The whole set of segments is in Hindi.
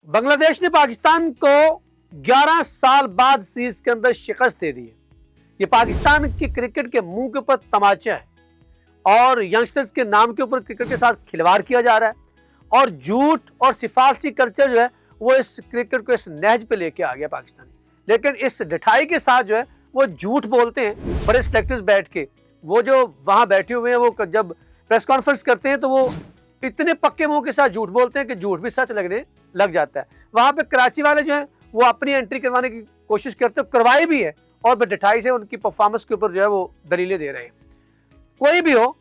बांग्लादेश ने पाकिस्तान को 11 साल बाद सीरीज के अंदर शिकस्त दे दी है। ये पाकिस्तान की क्रिकेट के मुंह के ऊपर तमाचा है और यंगस्टर्स के नाम के ऊपर क्रिकेट के साथ खिलवाड़ किया जा रहा है और झूठ और सिफारसी कल्चर जो है वो इस क्रिकेट को इस नहज पे लेके आ गया पाकिस्तानी। लेकिन इस ढिठाई के साथ जो है वो झूठ बोलते हैं। बड़े सिलेक्टर्स बैठ के वो जो वहां बैठे हुए हैं वो जब प्रेस कॉन्फ्रेंस करते हैं तो वो इतने पक्के मुंह के साथ झूठ बोलते हैं कि झूठ भी सच लगने लग जाता है। वहां पे कराची वाले जो है वो अपनी एंट्री करवाने की कोशिश करते हैं, करवाई भी है और ढिठाई से उनकी परफॉर्मेंस के ऊपर जो है वो दलीलें दे रहे हैं। कोई भी हो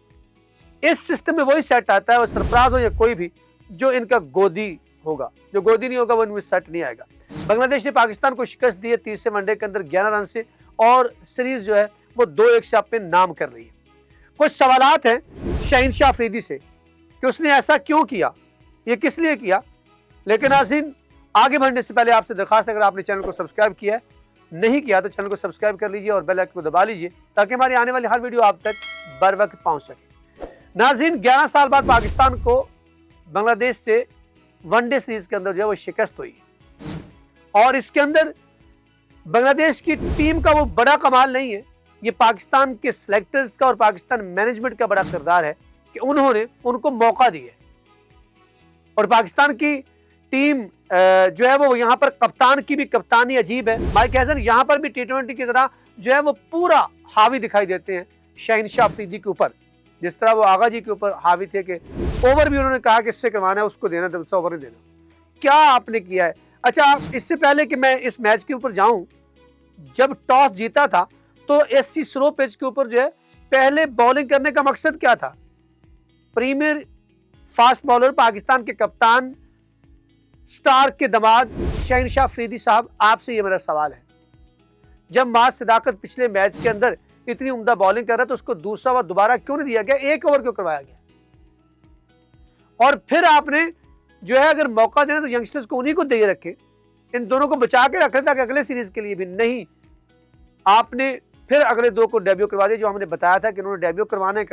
इस सिस्टम में वही सेट आता है, वो सरफराज हो या कोई भी, जो इनका गोदी होगा। जो गोदी नहीं होगा वो इनमें सेट नहीं आएगा। बांग्लादेश ने पाकिस्तान को शिकस्त दी है 30 वनडे के अंदर 11 रन से और सीरीज जो है वो 2-1 से अपने नाम कर रही है। कुछ सवालात हैं शहीनशाह अफरीदी से कि उसने ऐसा क्यों किया, ये किस लिए किया। लेकिन नाज़रीन, आगे बढ़ने से पहले आपसे दरखास्त, अगर आपने चैनल को सब्सक्राइब किया है, नहीं किया तो चैनल को सब्सक्राइब कर लीजिए और बेल आइकन को दबा लीजिए ताकि हमारी आने वाली हर वीडियो आप तक बर वक्त पहुंच सके। नाज़रीन, 11 साल बाद पाकिस्तान को बांग्लादेश से वनडे सीरीज के अंदर जो है वो शिकस्त हुई और इसके अंदर बांग्लादेश की टीम का वो बड़ा कमाल नहीं है, ये पाकिस्तान के सिलेक्टर्स का और पाकिस्तान मैनेजमेंट का बड़ा किरदार है कि उन्होंने उनको मौका दिया और पाकिस्तान की टीम जो है वो यहाँ पर कप्तान की भी कप्तानी अजीब है। माइक हैसन यहाँ पर भी T20 की तरह जो है वो पूरा हावी दिखाई देते हैं शहीनशाह अफरीदी के ऊपर, जिस तरह वो आगा जी के ऊपर हावी थे कि ओवर भी उन्होंने कहा कि इससे करवाना है उसको देना, तो ओवर नहीं देना। क्या आपने किया है? अच्छा, इससे पहले कि मैं इस मैच के ऊपर जाऊं, जब टॉस जीता था तो SC स्लो पिच के ऊपर जो है पहले बॉलिंग करने का मकसद क्या था? प्रीमियर फास्ट बॉलर पाकिस्तान के कप्तान स्टार के दामाद शहीनशाह अफरीदी साहब, आपसे ये मेरा सवाल है, जब माज सदाकत पिछले मैच के अंदर इतनी उम्दा बॉलिंग कर रहा है तो उसको दूसरा ओवर दोबारा क्यों नहीं दिया गया, 1 ओवर क्यों करवाया गया? और फिर आपने जो है अगर मौका देना तो यंगस्टर्स को उन्हीं को दे रखे, इन दोनों को बचा के रखे ताकि अगले सीरीज के लिए भी नहीं, आपने फिर अगले 2 को डेब्यू करवा दिया जो हमने बताया था कि उन्होंने डेब्यू करवाना है।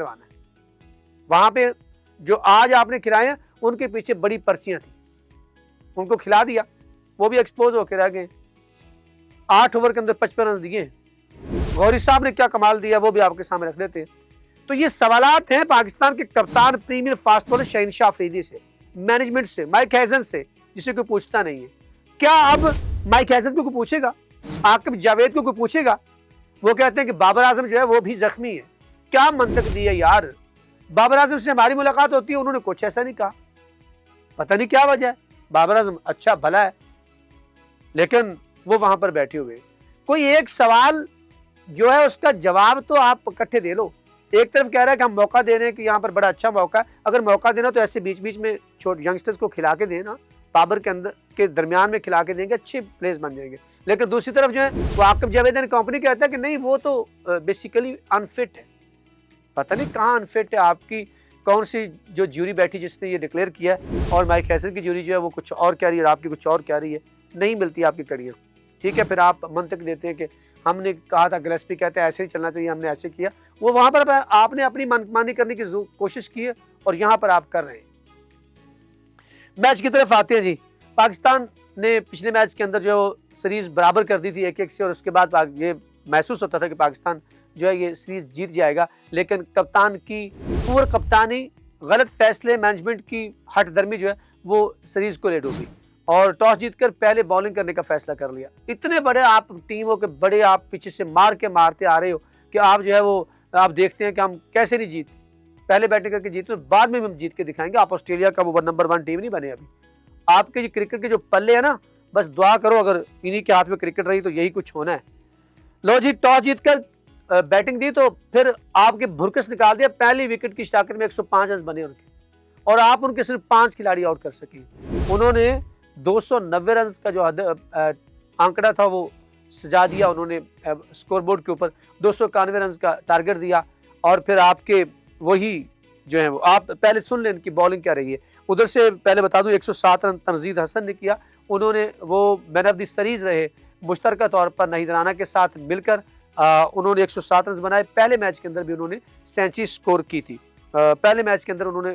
वहां पे जो आज आपने खिलाए हैं उनके पीछे बड़ी पर्चियां थी, उनको खिला दिया, वो भी एक्सपोज होकर रह गए। 8 ओवर के अंदर 55 रन दिए। गौरी साहब ने क्या कमाल दिया वो भी आपके सामने रख लेते हैं। तो ये सवालात हैं पाकिस्तान के कप्तान प्रीमियर फास्ट बॉलर शहीनशाह अफरीदी से, मैनेजमेंट से, माइक हैसन से, जिसे कोई पूछता नहीं है। क्या अब माइक हैसन को कोई पूछेगा? आकिब जावेद को कोई पूछेगा? वो कहते हैं कि बाबर आजम जो है वो भी जख्मी है। क्या मंतक दी है यार? बाबर आजम से हमारी मुलाकात होती है, उन्होंने कुछ ऐसा नहीं कहा, पता नहीं क्या वजह है। बाबर आजम अच्छा भला है लेकिन वो वहां पर बैठे हुए, कोई एक सवाल जो है उसका जवाब तो आप इकट्ठे दे लो। एक तरफ कह रहा है कि हम मौका दे रहे हैं कि यहाँ पर बड़ा अच्छा मौका है, अगर मौका देना तो ऐसे बीच बीच में छोटे यंगस्टर्स को खिला के देना, बाबर के अंदर के दरमियान में खिला के देंगे, अच्छे प्लेयर्स बन जाएंगे। लेकिन दूसरी तरफ जो है वो आकिब जावेद कंपनी कहता है कि नहीं वो तो बेसिकली अनफिट है। पता नहीं कहाँ अनफिट है, आपकी कौन सी जो ज्यूरी बैठी जिसने ये डिक्लेयर किया और माइक हैसन की ज्यूरी जो है वो कुछ और कह रही है और आपकी कुछ और कह रही है, नहीं मिलती आपकी कड़ियाँ। ठीक है, फिर आप मंतक देते हैं कि हमने कहा था, गिलेस्पी कहते हैं ऐसे ही चलना चाहिए, हमने ऐसे किया। वो वहां पर आपने अपनी मनमानी करने की कोशिश की है और यहाँ पर आप कर रहे हैं। मैच की तरफ आते हैं जी। पाकिस्तान ने पिछले मैच के अंदर जो सीरीज बराबर कर दी थी 1-1 से और उसके बाद ये महसूस होता था कि पाकिस्तान जो है ये सीरीज जीत जाएगा, लेकिन कप्तान की पूर्व कप्तानी, गलत फैसले, मैनेजमेंट की हठधर्मी जो है वो सीरीज को ले डूबी और टॉस जीतकर पहले बॉलिंग करने का फैसला कर लिया। इतने बड़े आप टीमों के बड़े आप पीछे से मारते आ रहे हो कि आप जो है वो आप देखते हैं कि हम कैसे नहीं जीत, पहले बैटिंग करके जीते, बाद में हम जीत के दिखाएंगे। आप ऑस्ट्रेलिया का वो नंबर 1 टीम नहीं बने अभी। आपके जो क्रिकेट के जो पल्ले है ना, बस दुआ करो अगर इन्हीं के हाथ में क्रिकेट रही तो यही कुछ होना है। लो जी, टॉस जीतकर बैटिंग दी तो फिर आपके भुरकस निकाल दिया। पहली विकेट की स्टार्टिंग में 105 रन बने उनके और आप उनके सिर्फ 5 खिलाड़ी आउट कर सके। उन्होंने 290 रन का जो आंकड़ा था वो सजा दिया, उन्होंने स्कोरबोर्ड के ऊपर 291 रन का टारगेट दिया और फिर आपके वही जो है वो आप पहले सुन लें इनकी बॉलिंग क्या रही है। उधर से पहले बता दूं 107 रन तनजीद हसन ने किया, उन्होंने वो मैन ऑफ द सीरीज रहे मुश्तरका तौर पर नाहिद राना के साथ मिलकर। उन्होंने 107 रन बनाए। पहले मैच के अंदर भी उन्होंने 37 स्कोर की थी। पहले मैच के अंदर उन्होंने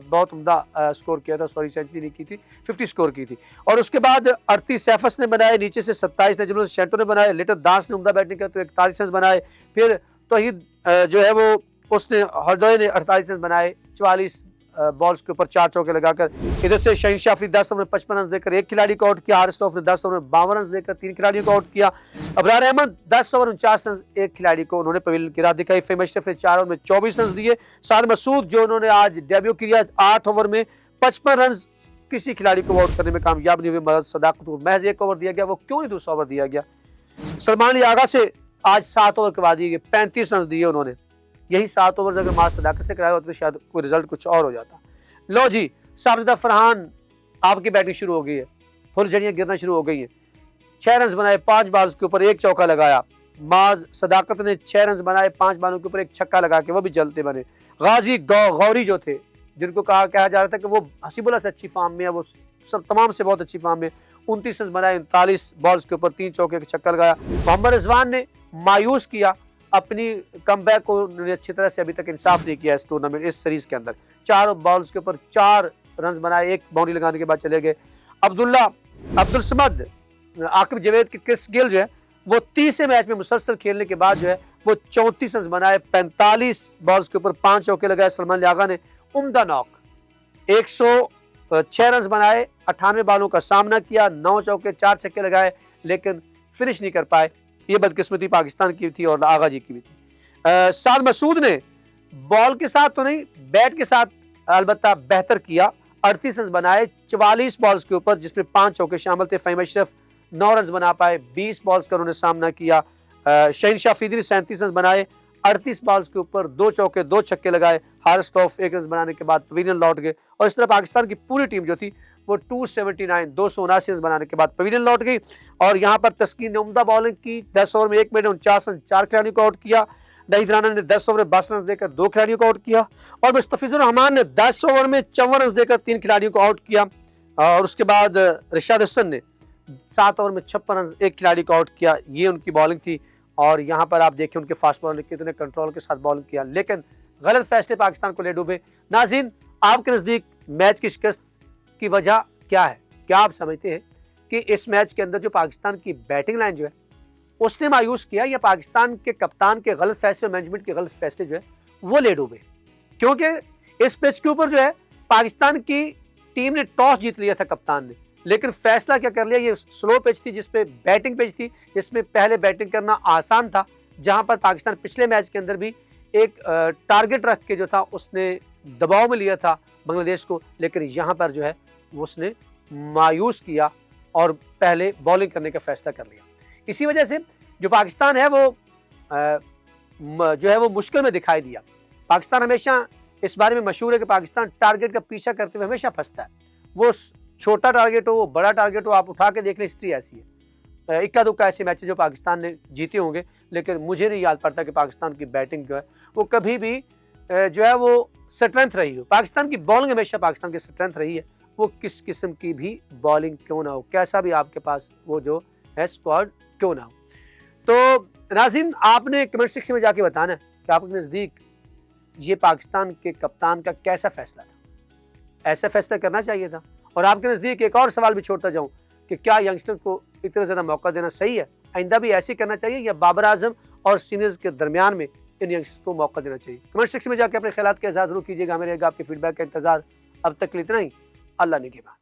बहुत उम्दा स्कोर किया था, सॉरी सेंचुरी नहीं की थी, 50 स्कोर की थी। और उसके बाद 38 सैफस ने बनाए, नीचे से 27 ने जिन्होंने शेंटो ने बनाए, लेटर दास ने उम्दा बैटिंग किया तो 41 रन बनाए। फिर तौहीद जो है वो उसने हरदोई ने 48 रन बनाए 44 बॉल्स के ऊपर 4 चौके लगाकर। इधर से शहीनशाह अफरीदी 10 ओवर में 55 रन देकर एक खिलाड़ी को आउट किया, हारिस ने 10 ओवर में 52 रन देकर 3 खिलाड़ियों को आउट किया। अबरार अहमद 10 ओवर 49 रन एक खिलाड़ी को उन्होंने पवेलियन की राह दिखाई। फेम अशरफ ने 4 ओवर में 24 रन दिए। साद मसूद जो उन्होंने आज डेब्यू किया 8 ओवर में 55 रन किसी खिलाड़ी को आउट करने में कामयाब नहीं हुए। मदद सदाकत को महज 1 ओवर दिया गया, वो क्यों नहीं दूसरा ओवर दिया गया। सलमान अली आगा से आज 7 ओवर के बाद दिए 35 रन दिए उन्होंने। यही 7 ओवर अगर मार सदाकत से कराया होता तो शायद कोई रिजल्ट कुछ और हो जाता। लो जी, साबिदा फरहान आपकी बैटिंग शुरू हो गई है, फुलझड़ियां गिरना शुरू हो गई हैं। 6 रन बनाए 5 बॉल्स के ऊपर 1 चौका लगाया। माज सदाकत ने 6 रन बनाए 5 बॉलों के ऊपर 1 छक्का लगा के वो भी जलते बने। गाजी गौरी जो थे, जिनको कहा जा रहा था कि वो हसीबुल्लाह से अच्छी फॉर्म में है, वो सब तमाम से बहुत अच्छी फॉर्म में, 29 रन बनाए 39 बॉल्स के ऊपर 3 चौके का छक्का लगाया। मोहम्मद रिजवान ने मायूस किया अपनी कमबैक को, अच्छी तरह से अभी तक इंसाफ नहीं किया इस टूर्नामेंट, इस सीरीज के अंदर। 4 बॉल्स के ऊपर 4 रन बनाए, 1 बाउंड्री लगाने के बाद चले गए। अब्दुल समद, आकिब जावेद के क्रिस गेल जो है वो 30 मैच में मुसलसल खेलने के बाद जो है वो 34 रन बनाए, 45 बॉल्स के ऊपर 5 चौके लगाए। सलमान लियागा ने उम्दा नॉक 106 रन बनाए, 98 बॉलों का सामना किया, 9 चौके 4 छक्के लगाए, लेकिन फिनिश नहीं कर पाए। ये बदकिस्मती पाकिस्तान की थी और आगा जी की भी थी। साद मसूद ने बॉल के साथ तो नहीं, बैट के साथ अलबत्ता बेहतर किया। 38 रन बनाए 44 बॉल्स के ऊपर, जिसमें 5 चौके शामिल थे। फ़हीम अशरफ 9 रन बना पाए, 20 बॉल्स का उन्होंने सामना किया। शहीनशाह अफरीदी ने 37 रन बनाए, 38 बॉल्स के ऊपर 2 चौके 2 छक्के लगाए। हारिस 1 रन बनाने के बाद पवेलियन लौट गए। और इस तरह पाकिस्तान की पूरी टीम जो थी वो 279 रन बनाने के बाद पवेलियन लौट गई। और यहाँ पर तस्कीन ने उम्दा बॉलिंग की, 10 ओवर में 1 मिनट 49 रन 4 खिलाड़ियों को आउट किया। नईद राना ने 10 ओवर में 52 रन देकर 2 खिलाड़ियों को आउट किया। और मुस्तफिजुर रहमान ने 10 ओवर में 54 रन देकर 3 खिलाड़ियों को आउट किया। और उसके बाद रिशाद हसन ने 7 ओवर में 56 रन 1 खिलाड़ी को आउट किया। ये उनकी बॉलिंग थी। और यहाँ पर आप देखें उनके फास्ट बॉलर ने कितने कंट्रोल के साथ बॉलिंग किया, लेकिन गलत फैसले पाकिस्तान को ले डूबे। नाज़रीन, आपके नज़दीक मैच की शिकस्त की वजह क्या है? क्या आप समझते हैं कि इस मैच के अंदर जो पाकिस्तान की बैटिंग लाइन जो है उसने मायूस किया, या पाकिस्तान के कप्तान के गलत फैसले, मैनेजमेंट के गलत फैसले जो है वो ले डूबे? क्योंकि इस पिच के ऊपर जो है पाकिस्तान की टीम ने टॉस जीत लिया था कप्तान ने, लेकिन फैसला क्या कर लिया, ये स्लो पिच थी जिसपे बैटिंग पिच थी, जिसमें पहले बैटिंग करना आसान था, जहां पर पाकिस्तान पिछले मैच के अंदर भी एक टारगेट रख के जो था उसने दबाव में लिया था बांग्लादेश को, लेकिन यहाँ पर जो है उसने मायूस किया और पहले बॉलिंग करने का फैसला कर लिया। इसी वजह से जो पाकिस्तान है वो जो है वो मुश्किल में दिखाई दिया। पाकिस्तान हमेशा इस बारे में मशहूर है कि पाकिस्तान टारगेट का पीछा करते हुए हमेशा फंसता है। वो छोटा टारगेट हो, वो बड़ा टारगेट हो, आप उठा के देख लें, हिस्ट्री ऐसी है। इक्का दुक्का ऐसे मैच जो पाकिस्तान ने जीते होंगे, लेकिन मुझे नहीं याद पड़ता कि पाकिस्तान की बैटिंग जो है वो कभी भी जो है वो स्ट्रेंथ रही हो। पाकिस्तान की बॉलिंग हमेशा पाकिस्तान की स्ट्रेंथ रही है, वो किस किस्म की भी बॉलिंग क्यों ना हो, कैसा भी आपके पास वो जो है स्क्वाड क्यों ना हो। तो नाज़रीन, आपने कमेंट सेक्शन में जाके बताना है कि आपके नज़दीक ये पाकिस्तान के कप्तान का कैसा फैसला था, ऐसा फैसला करना चाहिए था। और आपके नज़दीक एक और सवाल भी छोड़ता जाऊँ कि क्या यंगस्टर को इतना ज़्यादा मौका देना सही है, आइंदा भी ऐसे करना चाहिए, या बाबर आजम और सीनियर्स के दरमियान में इन यंगस्टर्स को मौका देना चाहिए? कमेंट सेक्शन में जाकर अपने ख्यालात का इज़हार जरूर कीजिएगा। मेरे आपके फीडबैक का इंतजार। अब तक इतना ही। अल्लाह निगहबान।